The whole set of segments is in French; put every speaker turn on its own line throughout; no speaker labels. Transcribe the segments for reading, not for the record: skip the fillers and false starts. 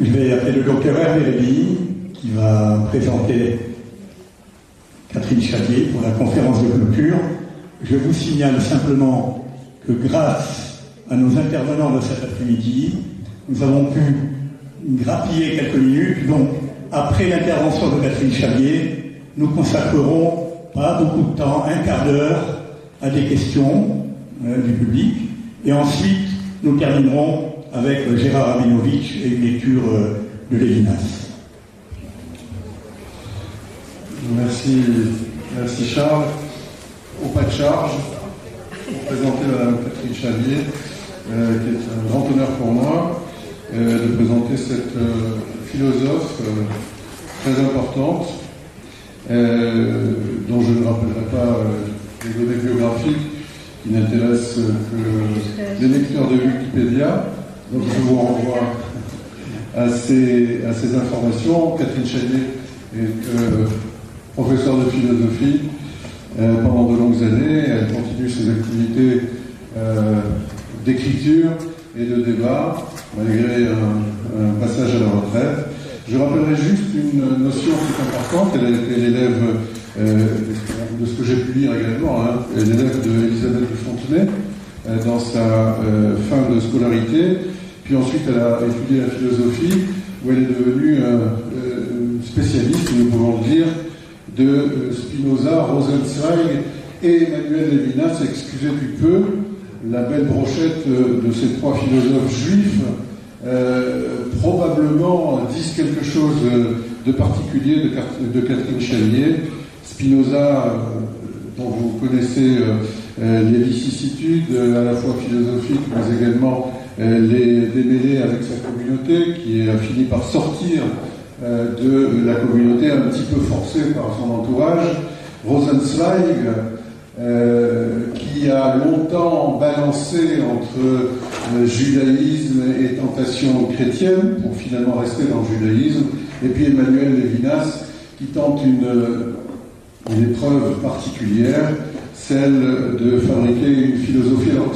Je vais appeler le docteur Hervé Rémy, qui va présenter Catherine Chadier pour la conférence de clôture. Je vous signale simplement que grâce à nos intervenants de cet après-midi, nous avons pu grappiller quelques minutes. Donc, après l'intervention de Catherine Chadier, nous consacrerons pas beaucoup de temps, un quart d'heure, à des questions du public. Et ensuite, nous terminerons avec Gérard Rabinovitch et une lecture de Lévinas.
Merci Charles. Au pas de charge, pour présenter Mme Catherine Chadier, qui est un grand honneur pour moi, de présenter cette philosophe très importante, dont je ne rappellerai pas les données biographiques qui n'intéressent que les lecteurs de Wikipédia. Donc je vous renvoie à ces informations. Catherine Chadier est professeure de philosophie pendant de longues années. Elle continue ses activités d'écriture et de débat, malgré un passage à la retraite. Je rappellerai juste une notion qui est importante. Elle est l'élève, de ce que j'ai pu lire également, l'élève d'Elisabeth de Fontenay dans sa fin de scolarité. Puis ensuite, elle a étudié la philosophie, où elle est devenue spécialiste, nous pouvons le dire, de Spinoza, Rosenzweig et Emmanuel Lévinas. Excusez du peu, la belle brochette de ces trois philosophes juifs probablement disent quelque chose de particulier de Catherine Chadier. Spinoza, dont vous connaissez les vicissitudes à la fois philosophiques, mais également les démêlés avec sa communauté, qui a fini par sortir de la communauté, un petit peu forcée par son entourage. Rosenzweig, qui a longtemps balancé entre judaïsme et tentation chrétienne, pour finalement rester dans le judaïsme, et puis Emmanuel Lévinas, qui tente une épreuve particulière, celle de fabriquer une philosophie. Alors,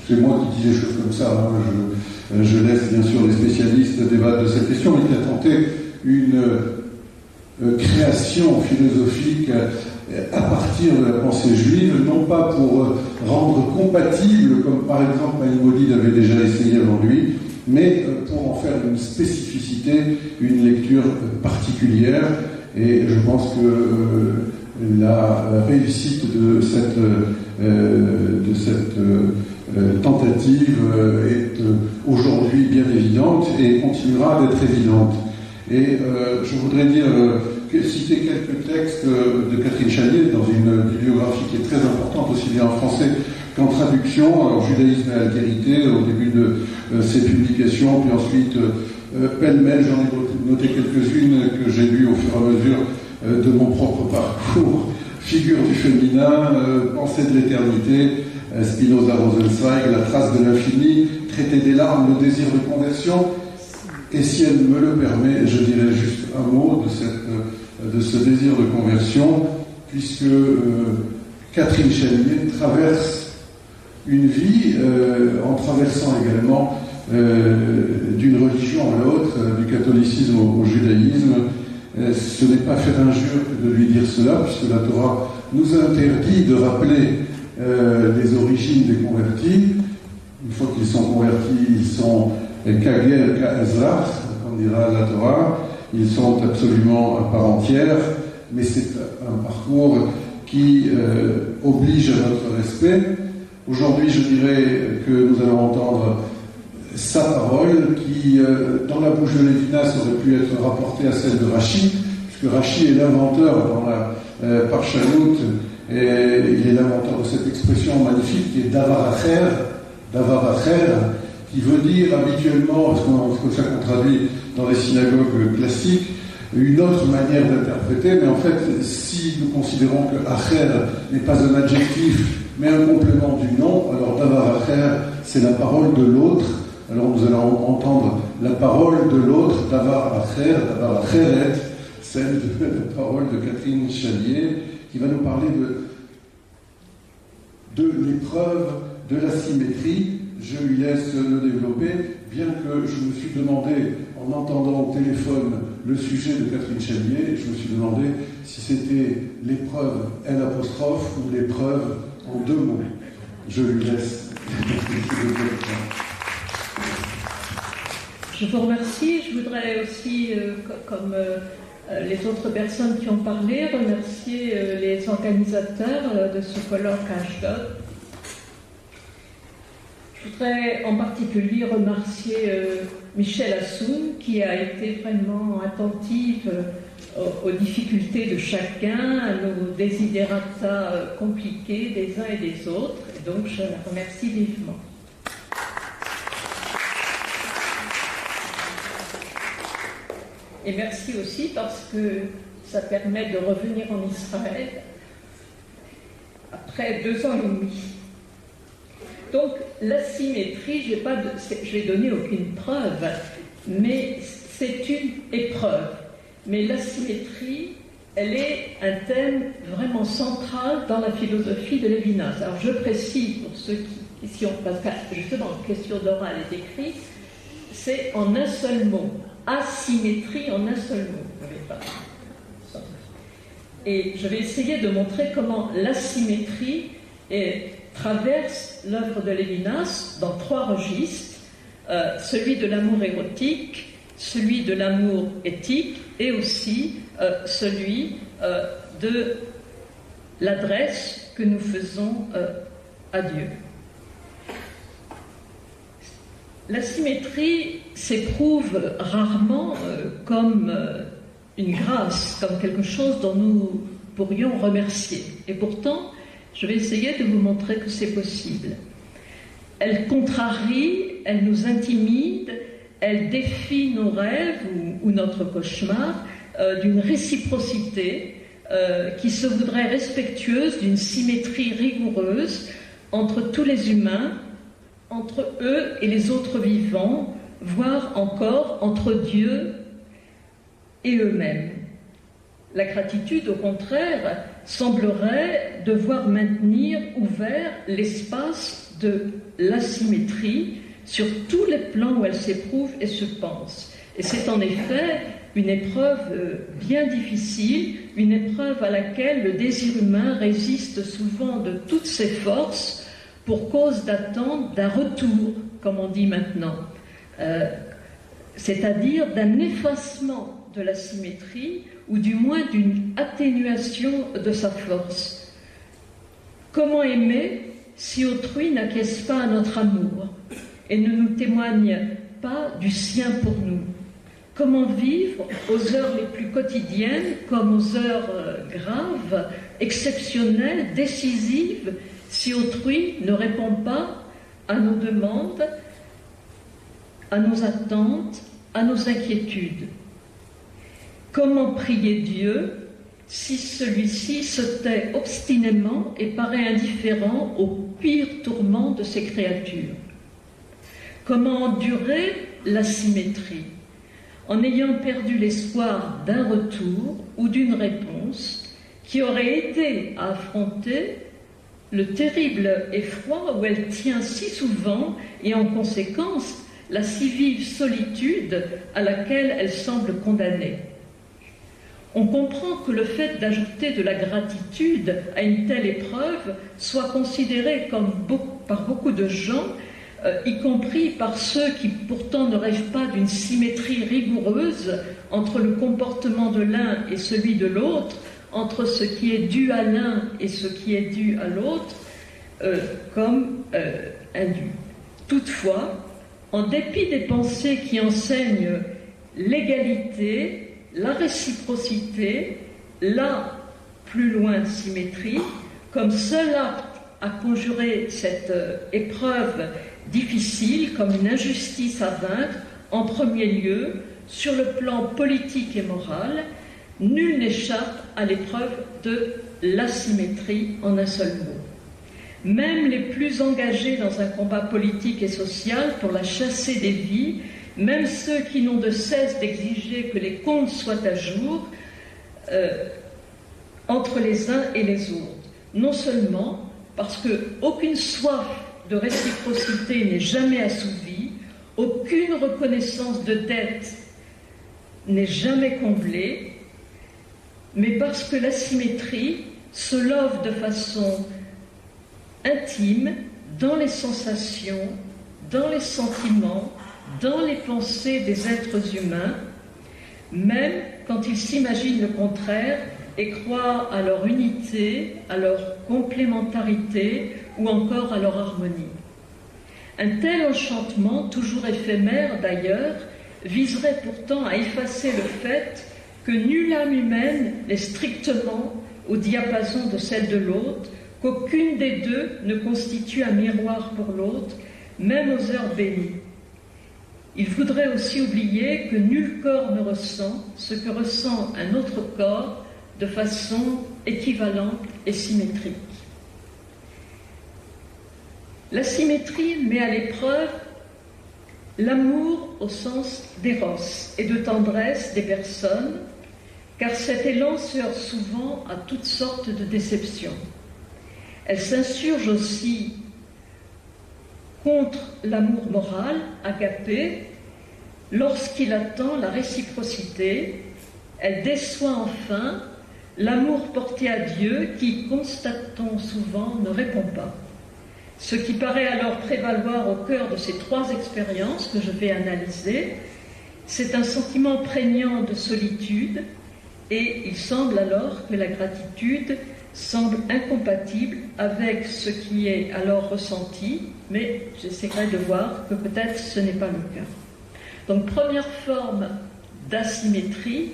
c'est moi qui dis des choses comme ça, je laisse bien sûr les spécialistes débattre de cette question, mais qui a tenté une création philosophique à partir de la pensée juive, non pas pour rendre compatible, comme par exemple Maïmonide avait déjà essayé avant lui, mais pour en faire une spécificité, une lecture particulière. Et je pense que la réussite de cette tentative est aujourd'hui bien évidente et continuera d'être évidente. Et je voudrais citer quelques textes de Catherine Chadier dans une bibliographie qui est très importante, aussi bien en français qu'en traduction. Alors, Judaïsme et altérité, au début de ses publications, puis ensuite, pêle-mêle, j'en ai noté quelques-unes que j'ai lues au fur et à mesure de mon propre parcours. Figure du féminin, pensée de l'éternité, Spinoza, Rosenzweig, la trace de l'infini, traité des larmes, le désir de conversion. Et si elle me le permet, je dirais juste un mot de ce désir de conversion, puisque Catherine Chadier traverse une vie, en traversant également d'une religion à l'autre, du catholicisme au judaïsme. Ce n'est pas faire injure que de lui dire cela, puisque la Torah nous interdit de rappeler les origines des convertis. Une fois qu'ils sont convertis, ils sont Kagel, Ka'ezrat, comme dira la Torah. Ils sont absolument à part entière, mais c'est un parcours qui oblige à notre respect. Aujourd'hui, je dirais que nous allons entendre sa parole qui, dans la bouche de Lévinas, aurait pu être rapportée à celle de Rashi, puisque Rashi est l'inventeur dans la Parshanout, et il est l'inventeur de cette expression magnifique qui est Davar Acher, qui veut dire habituellement, parce que ça qu'on traduit dans les synagogues classiques, une autre manière d'interpréter, mais en fait, si nous considérons que Acher n'est pas un adjectif, mais un complément du nom, alors Davar Acher, c'est la parole de l'autre. Alors nous allons entendre la parole de l'autre, Davar Acheret, celle de la parole de Catherine Chadier, qui va nous parler de l'épreuve de la symétrie. Je lui laisse le développer, bien que je me suis demandé, en entendant au téléphone le sujet de Catherine Chalier, je me suis demandé si c'était l'épreuve L' ou l'épreuve en 2 mots. Je lui laisse.
Je vous remercie. Je voudrais aussi, comme les autres personnes qui ont parlé, remercier les organisateurs de ce colloque à Ashdod. Je voudrais en particulier remercier Michel Assoun, qui a été vraiment attentive aux difficultés de chacun, à nos desiderata compliqués des uns et des autres. Et donc, je la remercie vivement. Et merci aussi parce que ça permet de revenir en Israël après 2 ans et demi. Donc, l'asymétrie, je vais donner aucune preuve, mais c'est une épreuve. Mais l'asymétrie, elle est un thème vraiment central dans la philosophie de Lévinas. Alors, je précise pour ceux qui ont, parce que justement, question d'oral est écrite, c'est en un seul mot. Asymétrie en un seul mot. Et je vais essayer de montrer comment l'asymétrie traverse l'œuvre de Lévinas dans 3 registres, celui de l'amour érotique, celui de l'amour éthique et aussi celui de l'adresse que nous faisons à Dieu. La symétrie s'éprouve rarement comme une grâce, comme quelque chose dont nous pourrions remercier. Et pourtant, je vais essayer de vous montrer que c'est possible. Elle contrarie, elle nous intimide, elle défie nos rêves ou notre cauchemar d'une réciprocité qui se voudrait respectueuse d'une symétrie rigoureuse entre tous les humains, entre eux et les autres vivants, voire encore entre Dieu et eux-mêmes. La gratitude, au contraire, semblerait devoir maintenir ouvert l'espace de l'asymétrie sur tous les plans où elle s'éprouve et se pense. Et c'est en effet une épreuve bien difficile, une épreuve à laquelle le désir humain résiste souvent de toutes ses forces, pour cause d'attente d'un retour, comme on dit maintenant, c'est-à-dire d'un effacement de la symétrie, ou du moins d'une atténuation de sa force. Comment aimer si autrui n'acquiesce pas à notre amour et ne nous témoigne pas du sien pour nous? Comment vivre aux heures les plus quotidiennes comme aux heures graves, exceptionnelles, décisives, si autrui ne répond pas à nos demandes, à nos attentes, à nos inquiétudes? Comment prier Dieu si celui-ci se tait obstinément et paraît indifférent aux pires tourments de ses créatures? Comment endurer l'asymétrie en ayant perdu l'espoir d'un retour ou d'une réponse qui aurait aidé à affronter le terrible effroi où elle tient si souvent et en conséquence la si vive solitude à laquelle elle semble condamnée? On comprend que le fait d'ajouter de la gratitude à une telle épreuve soit considéré par beaucoup de gens, y compris par ceux qui pourtant ne rêvent pas d'une symétrie rigoureuse entre le comportement de l'un et celui de l'autre, entre ce qui est dû à l'un et ce qui est dû à l'autre, comme indu. Toutefois, en dépit des pensées qui enseignent l'égalité, la réciprocité, la plus loin symétrie, comme seul acte à conjurer cette épreuve difficile comme une injustice à vaincre, en premier lieu, sur le plan politique et moral, nul n'échappe à l'épreuve de l'asymétrie en un seul mot. Même les plus engagés dans un combat politique et social pour la chasser des vies, même ceux qui n'ont de cesse d'exiger que les comptes soient à jour entre les uns et les autres. Non seulement parce qu'aucune soif de réciprocité n'est jamais assouvie, aucune reconnaissance de dette n'est jamais comblée, mais parce que l'asymétrie se love de façon intime dans les sensations, dans les sentiments, dans les pensées des êtres humains, même quand ils s'imaginent le contraire et croient à leur unité, à leur complémentarité ou encore à leur harmonie. Un tel enchantement, toujours éphémère d'ailleurs, viserait pourtant à effacer le fait que nulle âme humaine n'est strictement au diapason de celle de l'autre, qu'aucune des deux ne constitue un miroir pour l'autre, même aux heures bénies. Il faudrait aussi oublier que nul corps ne ressent ce que ressent un autre corps de façon équivalente et symétrique. La symétrie met à l'épreuve l'amour au sens d'éros et de tendresse des personnes, car cet élan se heurte souvent à toutes sortes de déceptions. Elle s'insurge aussi contre l'amour moral, agapé, lorsqu'il attend la réciprocité. Elle déçoit enfin l'amour porté à Dieu qui, constatons souvent, ne répond pas. Ce qui paraît alors prévaloir au cœur de ces trois expériences que je vais analyser, c'est un sentiment prégnant de solitude, et il semble alors que la gratitude semble incompatible avec ce qui est alors ressenti, mais j'essaierai de voir que peut-être ce n'est pas le cas. Donc, première forme d'asymétrie,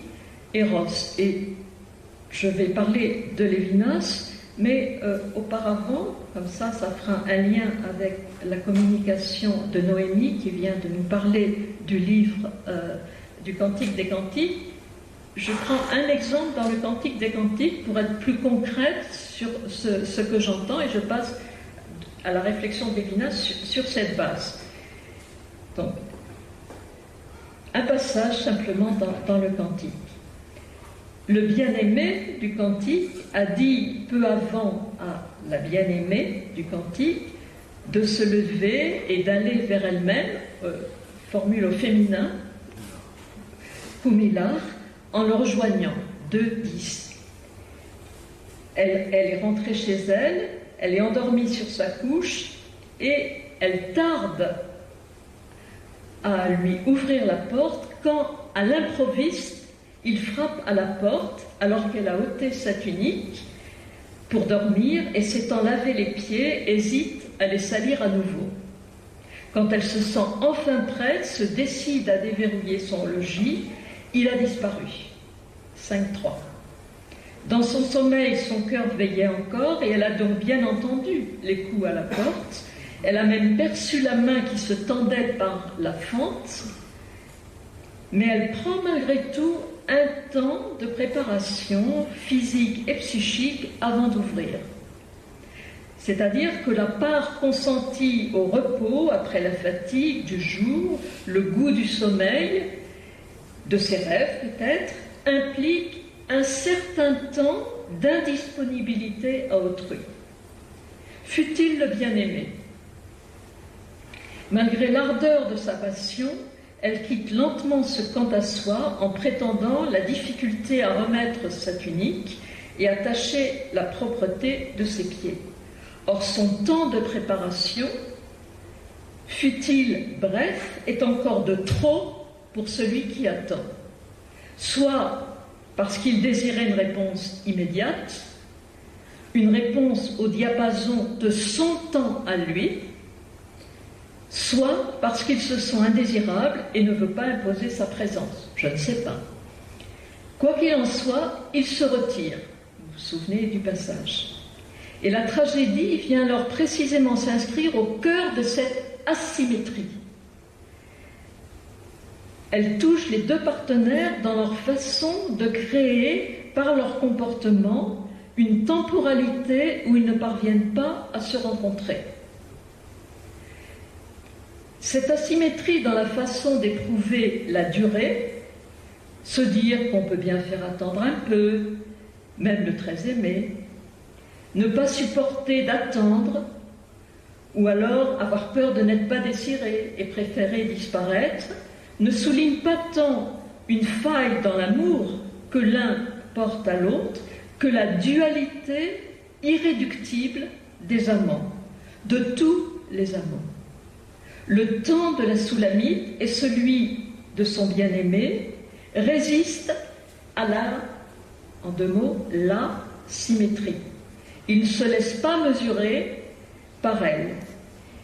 Eros. Et je vais parler de Lévinas, mais auparavant, comme ça fera un lien avec la communication de Noémie qui vient de nous parler du livre du Cantique des Cantiques. Je prends un exemple dans le Cantique des Cantiques pour être plus concrète sur ce que j'entends, et je passe à la réflexion de Lévinas sur cette base. Donc, un passage simplement dans le Cantique. Le bien-aimé du Cantique a dit peu avant à la bien-aimée du Cantique de se lever et d'aller vers elle-même, formule au féminin, Kumilar, en le rejoignant, 2:10. Elle est rentrée chez elle, elle est endormie sur sa couche et elle tarde à lui ouvrir la porte quand, à l'improviste, il frappe à la porte alors qu'elle a ôté sa tunique pour dormir et, s'étant lavé les pieds, hésite à les salir à nouveau. Quand elle se sent enfin prête, se décide à déverrouiller son logis, il a disparu. 5:3. Dans son sommeil, son cœur veillait encore et elle a donc bien entendu les coups à la porte. Elle a même perçu la main qui se tendait par la fente, mais elle prend malgré tout un temps de préparation physique et psychique avant d'ouvrir. C'est-à-dire que la part consentie au repos après la fatigue du jour, le goût du sommeil, de ses rêves peut-être, implique un certain temps d'indisponibilité à autrui. Fût-il le bien-aimé. Malgré l'ardeur de sa passion, elle quitte lentement ce quant à soi en prétendant la difficulté à remettre sa tunique et à tâcher la propreté de ses pieds. Or, son temps de préparation, fût-il bref, est encore de trop pour celui qui attend. Soit parce qu'il désirait une réponse immédiate, une réponse au diapason de son temps à lui, soit parce qu'il se sent indésirable et ne veut pas imposer sa présence. Je ne sais pas. Quoi qu'il en soit, il se retire. Vous vous souvenez du passage. Et la tragédie vient alors précisément s'inscrire au cœur de cette asymétrie. Elle touche les deux partenaires dans leur façon de créer, par leur comportement, une temporalité où ils ne parviennent pas à se rencontrer. Cette asymétrie dans la façon d'éprouver la durée, se dire qu'on peut bien faire attendre un peu, même le très aimé, ne pas supporter d'attendre, ou alors avoir peur de n'être pas désiré et préférer disparaître, ne souligne pas tant une faille dans l'amour que l'un porte à l'autre que la dualité irréductible des amants, de tous les amants. Le temps de la Soulamite et celui de son bien-aimé résistent à en 2 mots, la symétrie. Ils ne se laissent pas mesurer par elle.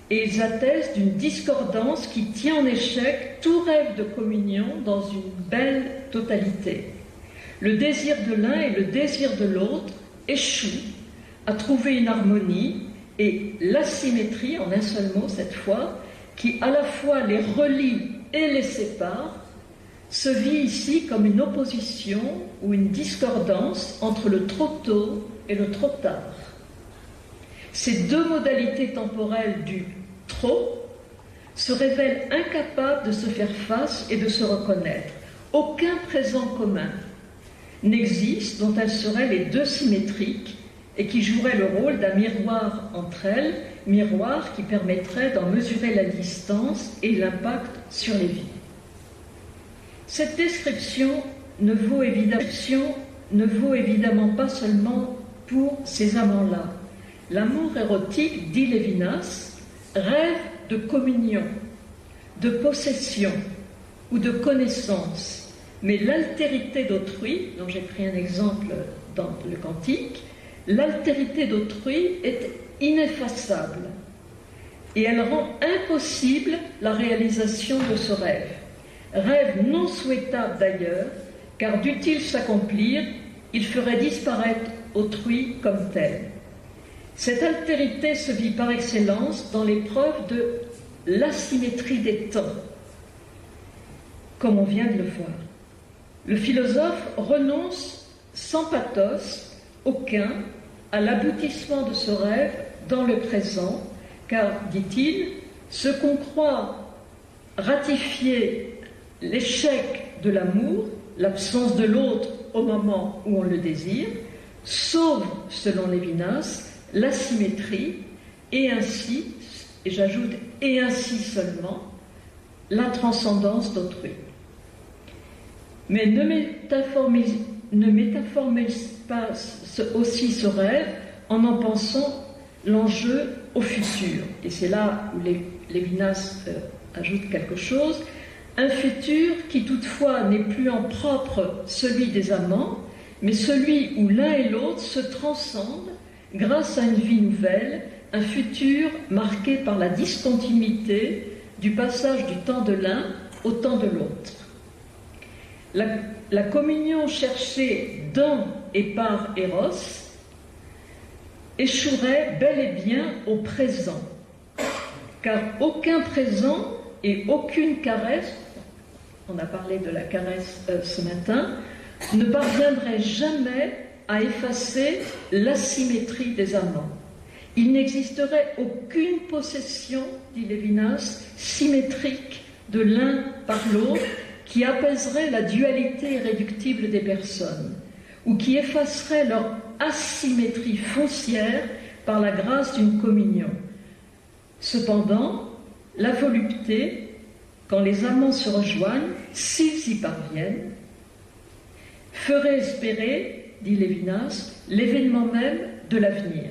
Et ils attestent d'une discordance qui tient en échec tout rêve de communion dans une belle totalité. Le désir de l'un et le désir de l'autre échouent à trouver une harmonie, et l'asymétrie, en un seul mot cette fois, qui à la fois les relie et les sépare, se vit ici comme une opposition ou une discordance entre le trop tôt et le trop tard. Ces 2 modalités temporelles du trop se révèlent incapables de se faire face et de se reconnaître. Aucun présent commun n'existe dont elles seraient les 2 symétriques et qui joueraient le rôle d'un miroir entre elles, miroir qui permettrait d'en mesurer la distance et l'impact sur les vies. Cette description ne vaut évidemment pas seulement pour ces amants-là. L'amour érotique, dit Lévinas, rêve de communion, de possession ou de connaissance, mais l'altérité d'autrui, dont j'ai pris un exemple dans le Cantique, l'altérité d'autrui est ineffaçable et elle rend impossible la réalisation de ce rêve. Rêve non souhaitable d'ailleurs, car dût-il s'accomplir, il ferait disparaître autrui comme tel. Cette altérité se vit par excellence dans l'épreuve de l'asymétrie des temps, comme on vient de le voir. Le philosophe renonce sans pathos aucun à l'aboutissement de ce rêve dans le présent, car, dit-il, ce qu'on croit ratifier l'échec de l'amour, l'absence de l'autre au moment où on le désire, sauve, selon Lévinas, l'asymétrie et ainsi, et j'ajoute, et ainsi seulement, la transcendance d'autrui. Mais ne métaformise pas aussi ce rêve en pensant l'enjeu au futur. Et c'est là où Lévinas ajoute quelque chose. Un futur qui toutefois n'est plus en propre celui des amants, mais celui où l'un et l'autre se transcendent grâce à une vie nouvelle, un futur marqué par la discontinuité du passage du temps de l'un au temps de l'autre. La communion cherchée dans et par Eros échouerait bel et bien au présent, car aucun présent et aucune caresse, on a parlé de la caresse ce matin, ne parviendrait jamais à effacer l'asymétrie des amants. Il n'existerait aucune possession, dit Lévinas, symétrique de l'un par l'autre qui apaiserait la dualité irréductible des personnes ou qui effacerait leur asymétrie foncière par la grâce d'une communion. Cependant, la volupté, quand les amants se rejoignent, s'ils y parviennent, ferait espérer, dit Lévinas, l'événement même de l'avenir.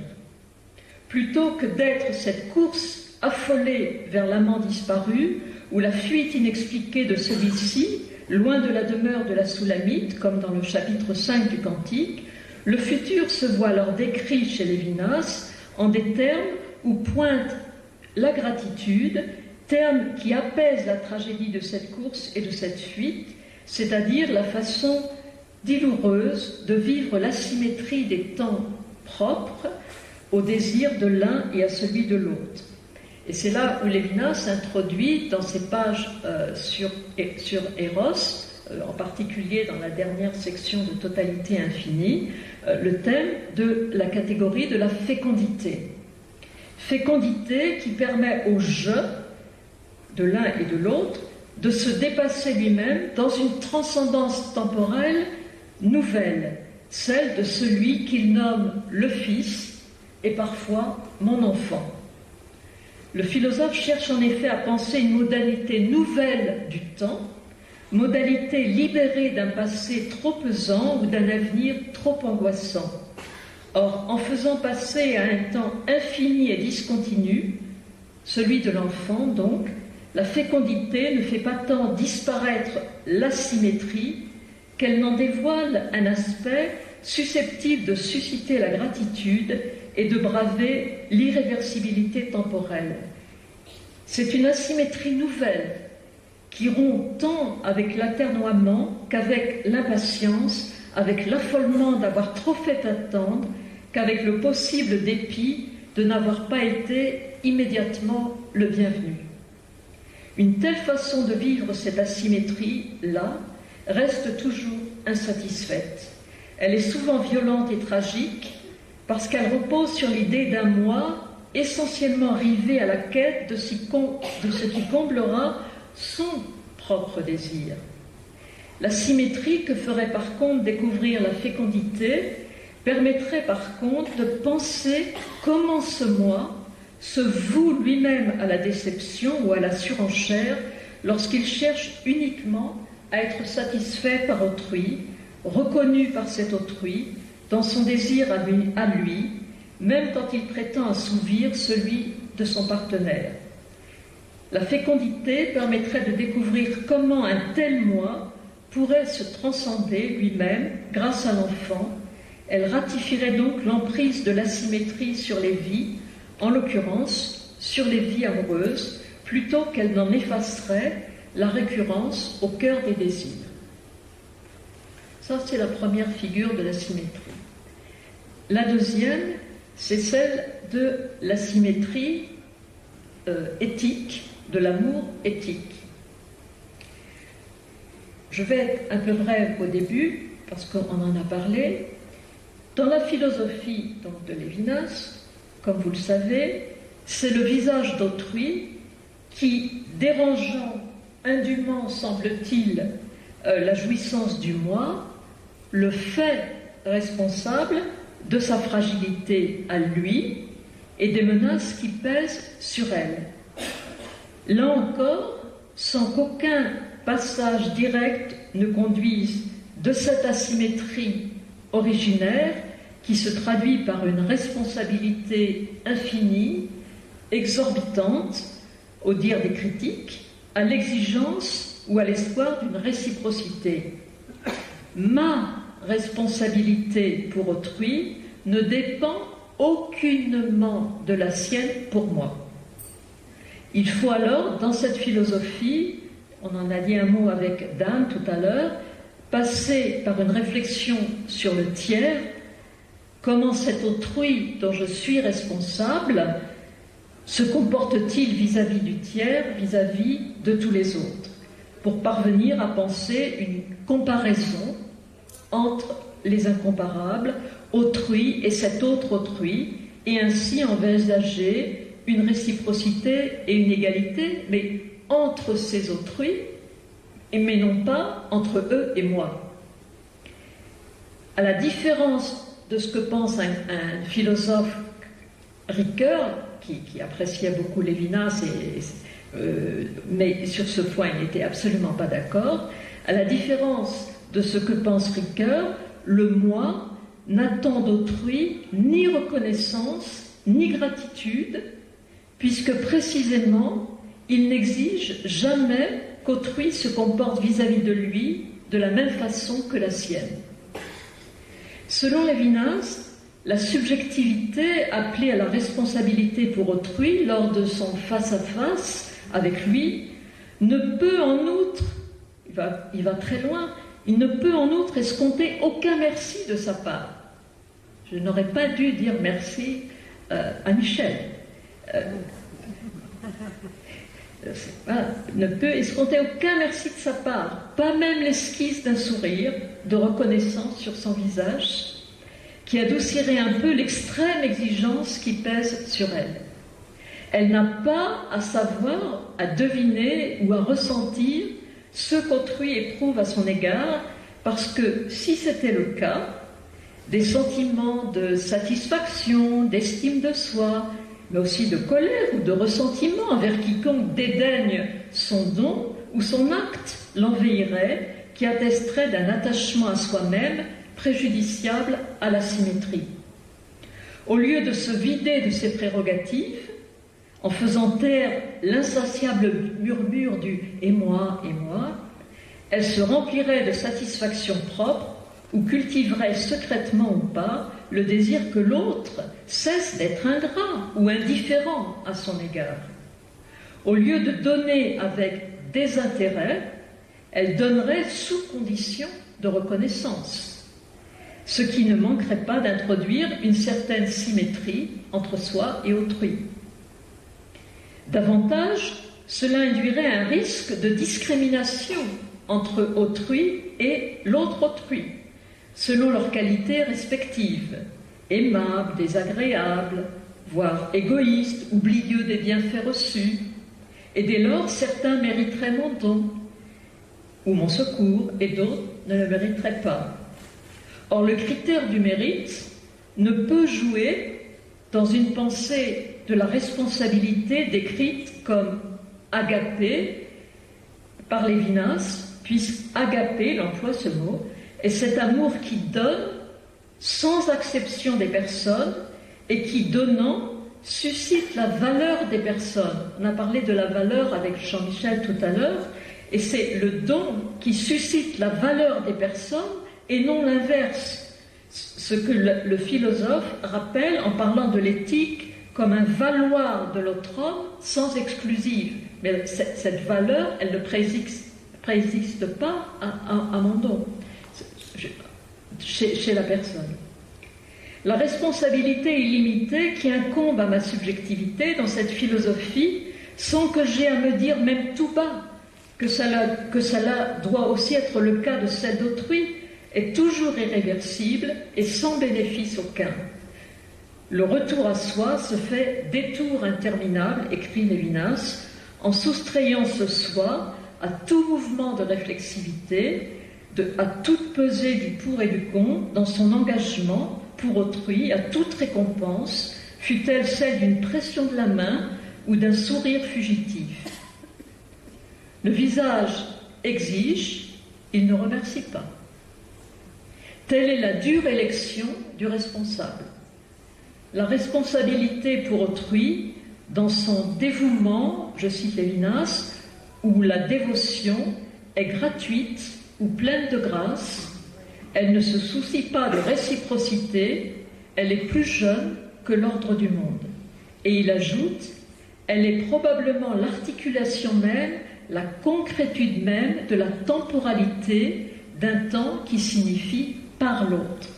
Plutôt que d'être cette course affolée vers l'amant disparu, ou la fuite inexpliquée de celui-ci, loin de la demeure de la Soulamite, comme dans le chapitre 5 du Cantique, le futur se voit alors décrit chez Lévinas en des termes où pointe la gratitude, terme qui apaise la tragédie de cette course et de cette fuite, c'est-à-dire la façon douloureuse de vivre l'asymétrie des temps propres au désir de l'un et à celui de l'autre. Et c'est là où Lévinas introduit dans ses pages sur Eros, en particulier dans la dernière section de Totalité infinie, le thème de la catégorie de la fécondité. Fécondité qui permet au je de l'un et de l'autre de se dépasser lui-même dans une transcendance temporelle nouvelle, celle de celui qu'il nomme le Fils et parfois mon enfant. Le philosophe cherche en effet à penser une modalité nouvelle du temps, modalité libérée d'un passé trop pesant ou d'un avenir trop angoissant. Or, en faisant passer à un temps infini et discontinu, celui de l'enfant donc, la fécondité ne fait pas tant disparaître l'asymétrie qu'elle n'en dévoile un aspect susceptible de susciter la gratitude et de braver l'irréversibilité temporelle. C'est une asymétrie nouvelle qui rompt tant avec l'aternoiement qu'avec l'impatience, avec l'affolement d'avoir trop fait attendre, qu'avec le possible dépit de n'avoir pas été immédiatement le bienvenu. Une telle façon de vivre cette asymétrie-là reste toujours insatisfaite. Elle est souvent violente et tragique parce qu'elle repose sur l'idée d'un moi essentiellement rivé à la quête de ce qui comblera son propre désir. La symétrie que ferait par contre découvrir la fécondité permettrait par contre de penser comment ce moi se voue lui-même à la déception ou à la surenchère lorsqu'il cherche uniquement à être satisfait par autrui, reconnu par cet autrui, dans son désir à lui, même quand il prétend assouvir celui de son partenaire. La fécondité permettrait de découvrir comment un tel moi pourrait se transcender lui-même grâce à l'enfant. Elle ratifierait donc l'emprise de l'asymétrie sur les vies, en l'occurrence sur les vies amoureuses, plutôt qu'elle n'en effacerait la récurrence au cœur des désirs. Ça, c'est la première figure de l'asymétrie. La deuxième, c'est celle de l'asymétrie éthique, de l'amour éthique. Je vais être un peu brève au début, parce qu'on en a parlé. Dans la philosophie donc, de Lévinas, comme vous le savez, c'est le visage d'autrui qui, dérangeant indûment, semble-t-il, la jouissance du moi, le fait responsable de sa fragilité à lui et des menaces qui pèsent sur elle. Là encore, sans qu'aucun passage direct ne conduise de cette asymétrie originaire qui se traduit par une responsabilité infinie, exorbitante, au dire des critiques, à l'exigence ou à l'espoir d'une réciprocité. Ma responsabilité pour autrui ne dépend aucunement de la sienne pour moi. Il faut alors, dans cette philosophie, on en a dit un mot avec Dan tout à l'heure, passer par une réflexion sur le tiers. Comment cet autrui dont je suis responsable se comporte-t-il vis-à-vis du tiers, vis-à-vis de tous les autres, pour parvenir à penser une comparaison entre les incomparables, autrui et cet autre autrui, et ainsi envisager une réciprocité et une égalité, mais entre ces autrui, mais non pas entre eux et moi. À la différence de ce que pense un philosophe Ricoeur, qui appréciait beaucoup Lévinas, mais sur ce point il n'était absolument pas d'accord, à la différence de ce que pense Ricoeur, le moi n'attend d'autrui ni reconnaissance ni gratitude, puisque précisément il n'exige jamais qu'autrui se comporte vis-à-vis de lui de la même façon que la sienne. Selon Lévinas, la subjectivité appelée à la responsabilité pour autrui lors de son face-à-face avec lui ne peut en outre, il va très loin, il ne peut en outre escompter aucun merci de sa part. Je n'aurais pas dû dire merci à Michel. Ne peut escompter aucun merci de sa part, pas même l'esquisse d'un sourire de reconnaissance sur son visage, qui adoucirait un peu l'extrême exigence qui pèse sur elle. Elle n'a pas à savoir, à deviner ou à ressentir ce qu'autrui éprouve à son égard, parce que si c'était le cas, des sentiments de satisfaction, d'estime de soi, mais aussi de colère ou de ressentiment envers quiconque dédaigne son don ou son acte l'envahirait, qui attesterait d'un attachement à soi-même préjudiciable à la symétrie. Au lieu de se vider de ses prérogatives, en faisant taire l'insatiable murmure du « et moi », elle se remplirait de satisfaction propre ou cultiverait secrètement ou pas le désir que l'autre cesse d'être ingrat ou indifférent à son égard. Au lieu de donner avec désintérêt, elle donnerait sous condition de reconnaissance, ce qui ne manquerait pas d'introduire une certaine symétrie entre soi et autrui. Davantage, cela induirait un risque de discrimination entre autrui et l'autre autrui, selon leurs qualités respectives, aimable, désagréable, voire égoïste, oublieux des bienfaits reçus, et dès lors certains mériteraient mon don ou mon secours et d'autres ne le mériteraient pas. Or, le critère du mérite ne peut jouer dans une pensée de la responsabilité décrite comme agapé par Lévinas, puisque agapé, il emploie ce mot, est cet amour qui donne sans acception des personnes et qui, donnant, suscite la valeur des personnes. On a parlé de la valeur avec Jean-Michel tout à l'heure, et c'est le don qui suscite la valeur des personnes et non l'inverse. Ce que le philosophe rappelle en parlant de l'éthique comme un valoir de l'autre homme sans exclusive. Mais cette valeur, elle ne préexiste pas à mon don, chez la personne. La responsabilité illimitée qui incombe à ma subjectivité dans cette philosophie, sans que j'aie à me dire même tout bas que cela doit aussi être le cas de celle d'autrui, est toujours irréversible et sans bénéfice aucun. Le retour à soi se fait détour interminable, écrit Lévinas, en soustrayant ce soi à tout mouvement de réflexivité, à toute pesée du pour et du contre, dans son engagement pour autrui, à toute récompense, fût-elle celle d'une pression de la main ou d'un sourire fugitif. Le visage exige, il ne remercie pas. Telle est la dure élection du responsable. La responsabilité pour autrui, dans son dévouement, je cite Lévinas, où la dévotion est gratuite ou pleine de grâce, elle ne se soucie pas de réciprocité, elle est plus jeune que l'ordre du monde. Et il ajoute, elle est probablement l'articulation même, la concrétude même de la temporalité d'un temps qui signifie par l'autre.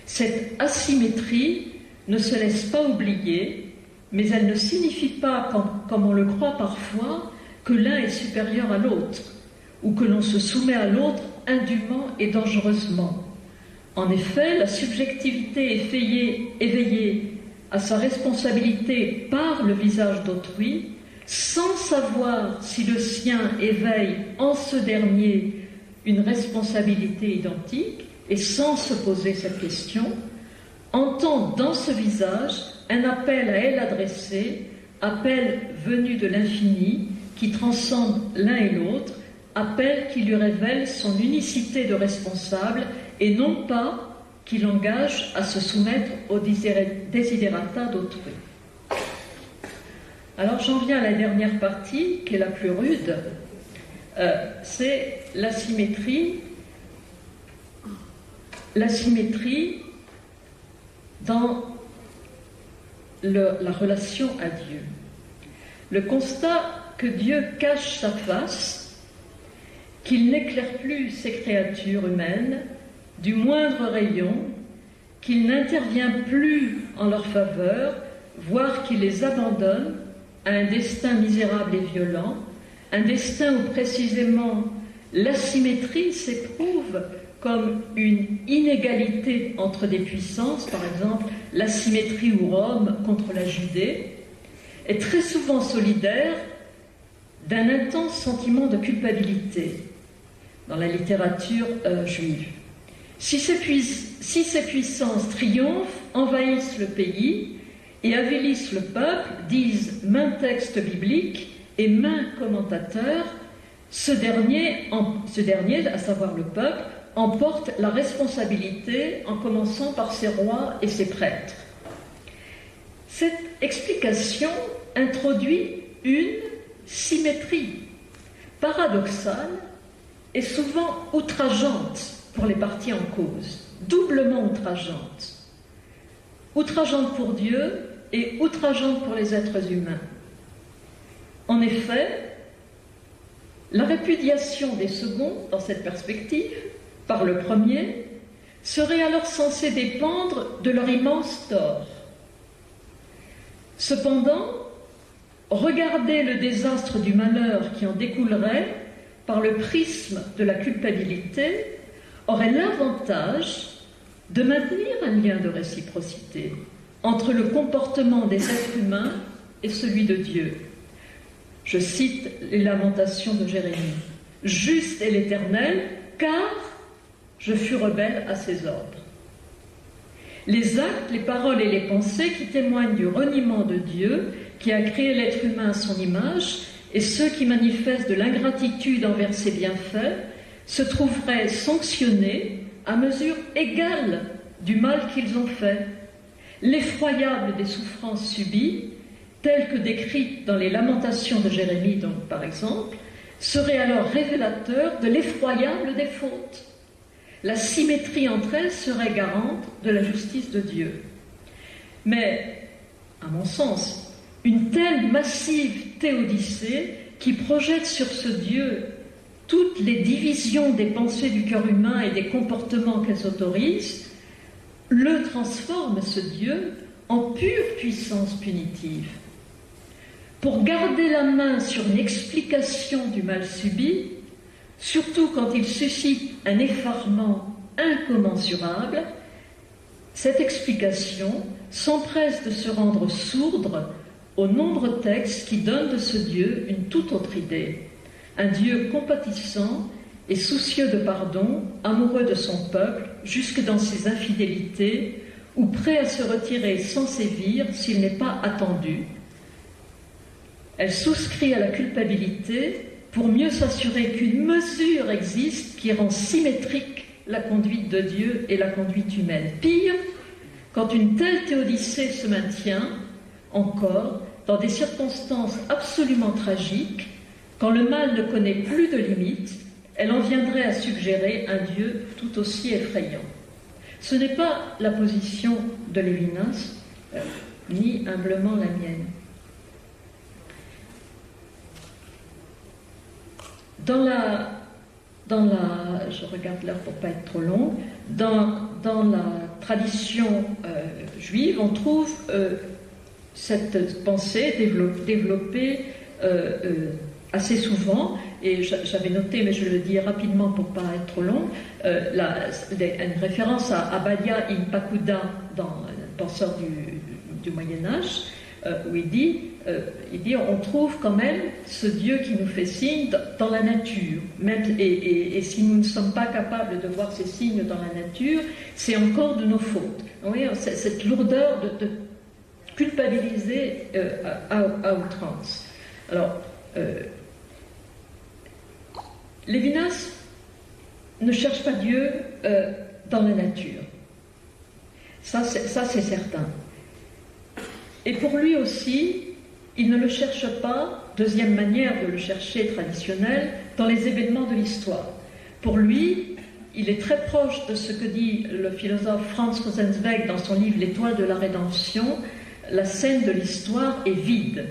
Cette asymétrie ne se laisse pas oublier, mais elle ne signifie pas, comme on le croit parfois, que l'un est supérieur à l'autre, ou que l'on se soumet à l'autre indûment et dangereusement. En effet, la subjectivité éveillée à sa responsabilité par le visage d'autrui, sans savoir si le sien éveille en ce dernier une responsabilité identique, et sans se poser cette question, entend dans ce visage un appel à elle adressé, appel venu de l'infini, qui transcende l'un et l'autre, appel qui lui révèle son unicité de responsable, et non pas qui l'engage à se soumettre aux desiderata d'autrui. Alors j'en viens à la dernière partie, qui est la plus rude, c'est l'asymétrie dans la relation à Dieu. Le constat que Dieu cache sa face, qu'il n'éclaire plus ses créatures humaines du moindre rayon, qu'il n'intervient plus en leur faveur, voire qu'il les abandonne à un destin misérable et violent, un destin où précisément l'asymétrie s'éprouve comme une inégalité entre des puissances, par exemple l'asymétrie où Rome contre la Judée, est très souvent solidaire d'un intense sentiment de culpabilité dans la littérature juive. Si ces puissances triomphent, envahissent le pays et avilissent le peuple, disent maints textes bibliques et maints commentateurs, ce dernier, à savoir le peuple, emporte la responsabilité en commençant par ses rois et ses prêtres. Cette explication introduit une symétrie paradoxale et souvent outrageante pour les parties en cause, doublement outrageante. Outrageante pour Dieu et outrageante pour les êtres humains. En effet, la répudiation des seconds, dans cette perspective, par le premier, serait alors censée dépendre de leur immense tort. Cependant, regarder le désastre du malheur qui en découlerait par le prisme de la culpabilité aurait l'avantage de maintenir un lien de réciprocité entre le comportement des êtres humains et celui de Dieu. Je cite les lamentations de Jérémie. « Juste est l'Éternel, car je fus rebelle à ses ordres. » Les actes, les paroles et les pensées qui témoignent du reniement de Dieu, qui a créé l'être humain à son image, et ceux qui manifestent de l'ingratitude envers ses bienfaits, se trouveraient sanctionnés à mesure égale du mal qu'ils ont fait. L'effroyable des souffrances subies, telles que décrites dans les lamentations de Jérémie, donc, par exemple, serait alors révélateur de l'effroyable des fautes. La symétrie entre elles serait garante de la justice de Dieu. Mais, à mon sens, une telle massive théodicée qui projette sur ce Dieu toutes les divisions des pensées du cœur humain et des comportements qu'elles autorisent, le transforme, ce Dieu, en pure puissance punitive. Pour garder la main sur une explication du mal subi, surtout quand il suscite un effarement incommensurable, cette explication s'empresse de se rendre sourde aux nombreux textes qui donnent de ce Dieu une toute autre idée. Un Dieu compatissant et soucieux de pardon, amoureux de son peuple, jusque dans ses infidélités, ou prêt à se retirer sans sévir s'il n'est pas attendu. Elle souscrit à la culpabilité pour mieux s'assurer qu'une mesure existe qui rend symétrique la conduite de Dieu et la conduite humaine. Pire, quand une telle théodicée se maintient encore dans des circonstances absolument tragiques, quand le mal ne connaît plus de limites, elle en viendrait à suggérer un Dieu tout aussi effrayant. Ce n'est pas la position de Lévinas, ni humblement la mienne. Je regarde l'heure pour ne pas être trop longue, dans la tradition juive, on trouve cette pensée développée assez souvent, et j'avais noté, mais je le dis rapidement pour ne pas être trop long, une référence à Abadia in Pacuda, dans un penseur du Moyen-Âge, où il dit on trouve quand même ce Dieu qui nous fait signe dans la nature. Même, et si nous ne sommes pas capables de voir ces signes dans la nature, c'est encore de nos fautes. Vous voyez, cette lourdeur de culpabiliser à outrance. Alors, Lévinas ne cherche pas Dieu dans la nature. Ça, c'est certain. Et pour lui aussi, il ne le cherche pas, deuxième manière de le chercher traditionnelle, dans les événements de l'histoire. Pour lui, il est très proche de ce que dit le philosophe Franz Rosenzweig dans son livre L'étoile de la rédemption. La scène de l'histoire est vide.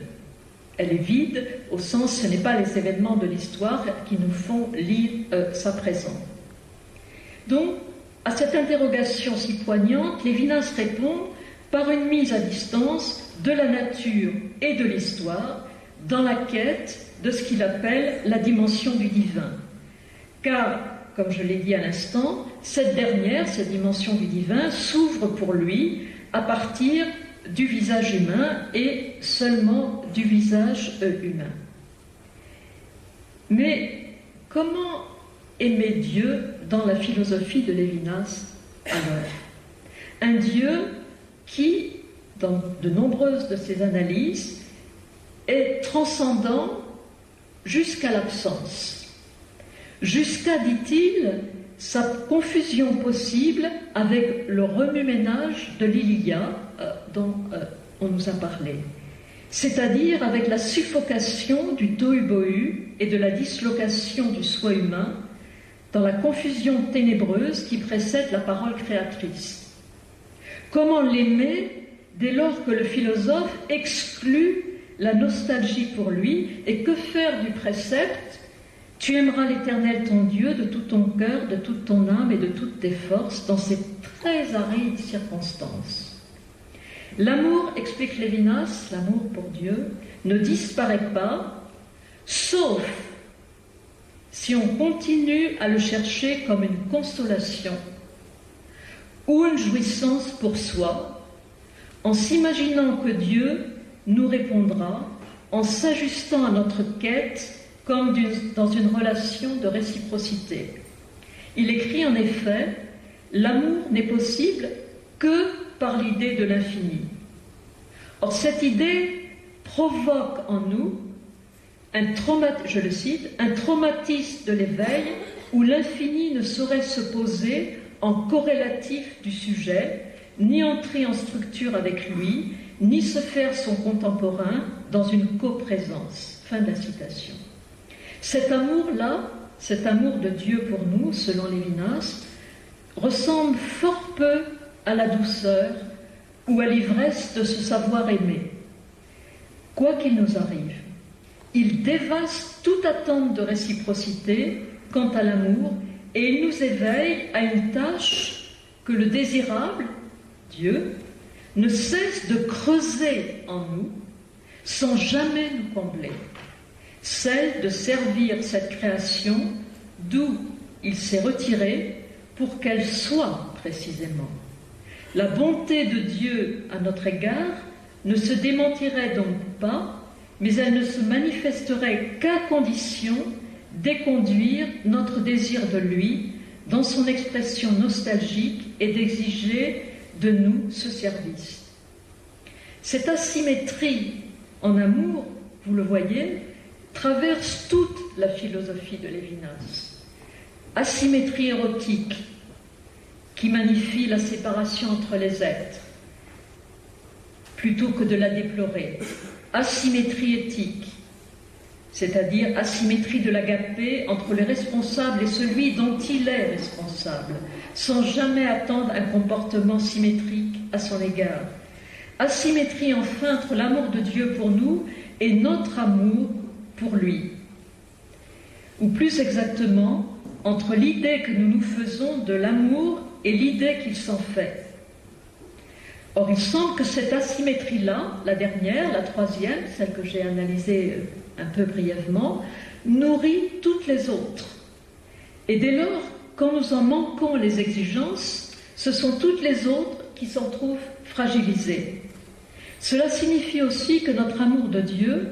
Elle est vide au sens, ce n'est pas les événements de l'histoire qui nous font lire sa présence. Donc, à cette interrogation si poignante, Lévinas répond par une mise à distance de la nature et de l'histoire dans la quête de ce qu'il appelle la dimension du divin. Car, comme je l'ai dit à l'instant, cette dimension du divin, s'ouvre pour lui à partir du visage humain et seulement du visage humain. Mais comment aimer Dieu dans la philosophie de Lévinas alors? Un Dieu qui, dans de nombreuses de ses analyses, est transcendant jusqu'à l'absence. jusqu'à, dit-il, sa confusion possible avec le remue-ménage de l'Iliade dont on nous a parlé, c'est-à-dire avec la suffocation du tohu-bohu et de la dislocation du soi humain dans la confusion ténébreuse qui précède la parole créatrice. Comment l'aimer dès lors que le philosophe exclut la nostalgie pour lui, et que faire du précepte « Tu aimeras l'Éternel ton Dieu de tout ton cœur, de toute ton âme et de toutes tes forces » dans ces très arides circonstances. L'amour, explique Lévinas, l'amour pour Dieu, ne disparaît pas, sauf si on continue à le chercher comme une consolation ou une jouissance pour soi, en s'imaginant que Dieu nous répondra en s'ajustant à notre quête comme dans une relation de réciprocité. Il écrit en effet « L'amour n'est possible que par l'idée de l'infini ». Or cette idée provoque en nous je le cite, un traumatisme de l'éveil où l'infini ne saurait se poser en corrélatif du sujet, ni entrer en structure avec lui, ni se faire son contemporain dans une coprésence. Fin de la citation. Cet amour-là, cet amour de Dieu pour nous, selon Lévinas, ressemble fort peu à la douceur ou à l'ivresse de se savoir aimer. Quoi qu'il nous arrive, il dévaste toute attente de réciprocité quant à l'amour et il nous éveille à une tâche que le désirable, Dieu, ne cesse de creuser en nous sans jamais nous combler, celle de servir cette création d'où il s'est retiré pour qu'elle soit précisément. La bonté de Dieu à notre égard ne se démentirait donc pas, mais elle ne se manifesterait qu'à condition d'éconduire notre désir de lui dans son expression nostalgique et d'exiger de nous ce service. Cette asymétrie en amour, vous le voyez, traverse toute la philosophie de Lévinas. Asymétrie érotique qui magnifie la séparation entre les êtres, plutôt que de la déplorer. Asymétrie éthique, c'est-à-dire asymétrie de l'agapé entre le responsable et celui dont il est responsable, sans jamais attendre un comportement symétrique à son égard. Asymétrie enfin entre l'amour de Dieu pour nous et notre amour pour lui. Ou plus exactement, entre l'idée que nous nous faisons de l'amour et l'idée qu'il s'en fait. Or, il semble que cette asymétrie-là, la dernière, la troisième, celle que j'ai analysée un peu brièvement, nourrit toutes les autres. Et dès lors, quand nous en manquons les exigences, ce sont toutes les autres qui s'en trouvent fragilisées. Cela signifie aussi que notre amour de Dieu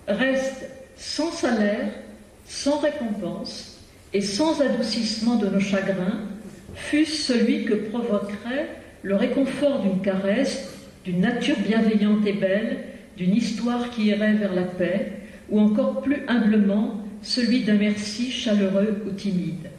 reste sans salaire, sans récompense et sans adoucissement de nos chagrins, fût-ce celui que provoquerait le réconfort d'une caresse, d'une nature bienveillante et belle, d'une histoire qui irait vers la paix, ou encore plus humblement celui d'un merci chaleureux ou timide.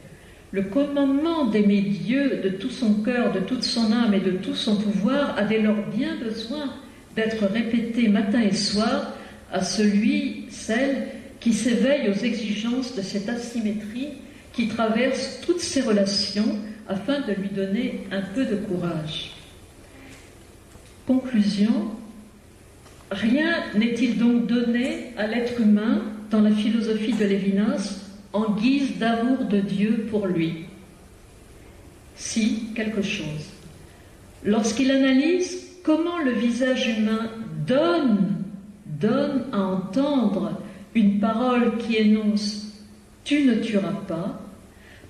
Le commandement d'aimer Dieu de tout son cœur, de toute son âme et de tout son pouvoir a dès lors bien besoin d'être répété matin et soir à celle qui s'éveille aux exigences de cette asymétrie qui traverse toutes ses relations afin de lui donner un peu de courage. Conclusion, rien n'est-il donc donné à l'être humain dans la philosophie de Lévinas en guise d'amour de Dieu pour lui. Si, quelque chose. Lorsqu'il analyse comment le visage humain donne à entendre une parole qui énonce « tu ne tueras pas »,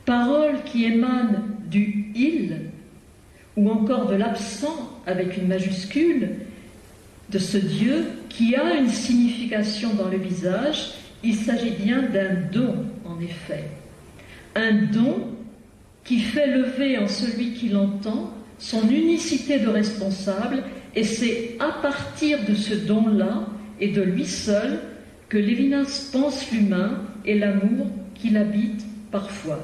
parole qui émane du « il » ou encore de l'absent avec une majuscule, de ce Dieu qui a une signification dans le visage, il s'agit bien d'un don, en effet. Un don qui fait lever en celui qui l'entend son unicité de responsable, et c'est à partir de ce don-là et de lui seul que Lévinas pense l'humain et l'amour qu'il habite parfois.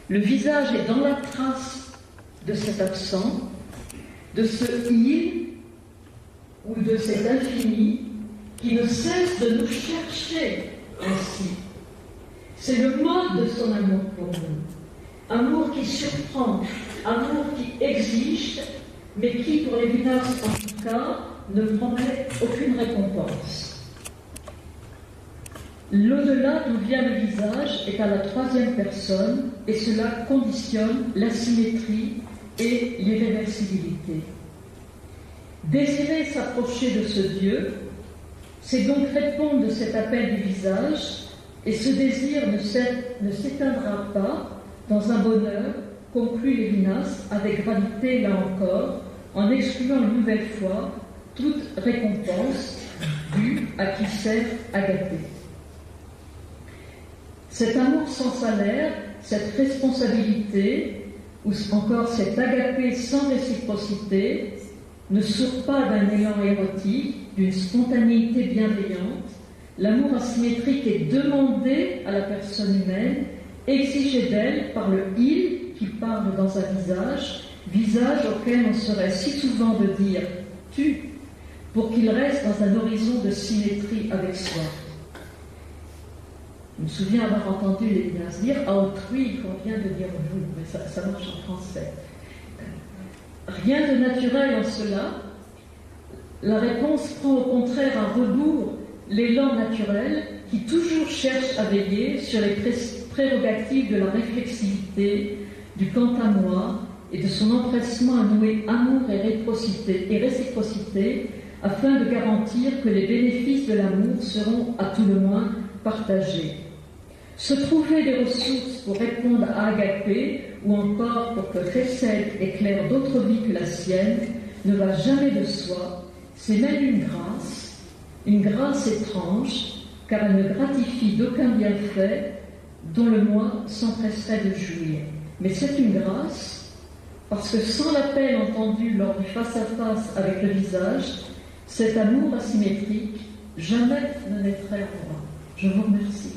Le visage est dans la trace de cet absent, de ce il ou de cet infini qui ne cesse de nous chercher ainsi. C'est le mode de son amour pour nous. Amour qui surprend, amour qui exige, mais qui, pour Lévinas en tout cas, ne promet aucune récompense. L'au-delà d'où vient le visage est à la troisième personne, et cela conditionne la symétrie et l'irréversibilité. Désirer s'approcher de ce Dieu, c'est donc répondre de cet appel du visage, et ce désir ne s'éteindra pas dans un bonheur, conclut Lévinas avec gravité là encore, en excluant une nouvelle fois toute récompense due à qui sert Agapé. Cet amour sans salaire, cette responsabilité, ou encore cet Agapé sans réciprocité, ne sourd pas d'un élan érotique, d'une spontanéité bienveillante. L'amour asymétrique est demandé à la personne humaine, exigé d'elle par le « il » qui parle dans un visage auquel on serait si souvent de dire « tu », pour qu'il reste dans un horizon de symétrie avec soi. Je me souviens avoir entendu Lévinas dire « à autrui, il convient de dire vous », mais ça marche en français. Rien de naturel en cela. La réponse prend au contraire à rebours l'élan naturel qui toujours cherche à veiller sur les prérogatives de la réflexivité, du quant à moi et de son empressement à nouer amour et réciprocité afin de garantir que les bénéfices de l'amour seront à tout le moins partagés. Se trouver des ressources pour répondre à Agapé ou encore pour que Chesed éclaire d'autres vies que la sienne ne va jamais de soi, c'est même une grâce étrange, car elle ne gratifie d'aucun bienfait dont le moi s'empresserait de jouir. Mais c'est une grâce, parce que sans l'appel entendu lors du face-à-face avec le visage, cet amour asymétrique jamais ne naîtrait en moi. Je vous remercie.